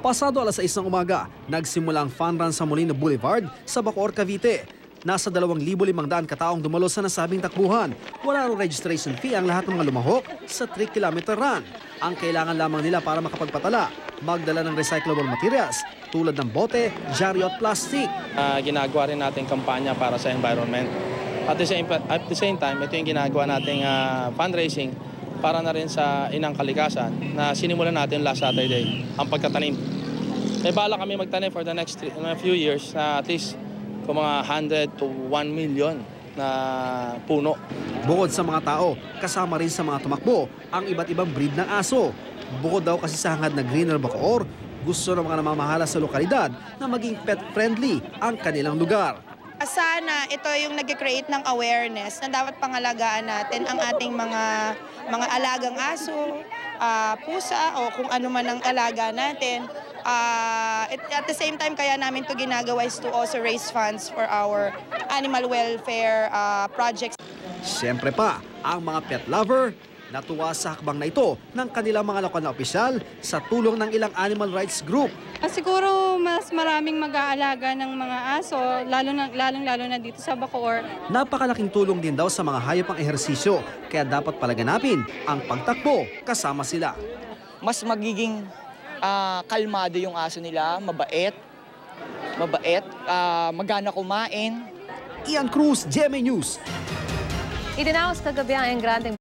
Pasado alas 6 ng umaga, nagsimula ang fun run sa Molino Boulevard sa Bacoor, Cavite. Nasa 2,500 kataong dumalo sa nasabing takbuhan. Wala ring registration fee ang lahat ng mga lumahok sa 3-kilometer run. Ang kailangan lamang nila para makapagpatala, magdala ng recyclable materials tulad ng bote, dyaryo at plastic. Ginagawa rin natin kampanya para sa environment. At the same time, ito yung ginagawa nating fundraising para na rin sa inang kalikasan na sinimulan natin last Saturday, ang pagtatanim. May bala kami magtanim for the next few years na at least kung mga 100 to 1 million na puno. Bukod sa mga tao, kasama rin sa mga tumakbo ang iba't ibang breed ng aso. Bukod daw kasi sa hangad na Greener Bacoor, gusto ng mga namamahala sa lokalidad na maging pet-friendly ang kanilang lugar. Sana ito yung nag-create ng awareness na dapat pangalagaan natin ang ating mga alagang aso, pusa o kung ano man ang alaga natin. At the same time, kaya namin ito ginagawa is to also raise funds for our animal welfare projects. Siyempre pa, ang mga pet lover natuwa sa hakbang na ito ng kanilang mga lokal na opisyal sa tulong ng ilang animal rights group. Siguro mas maraming mag-aalaga ng mga aso, lalo na dito sa Bacoor. Napakalaking tulong din daw sa mga hayop ang ehersisyo, kaya dapat palaganapin ang pagtakbo kasama sila. Mas magiging kalmado yung aso nila, mabait, magana kumain. Ian Cruz, GMA News. Idinaos kagabi ang engrandeng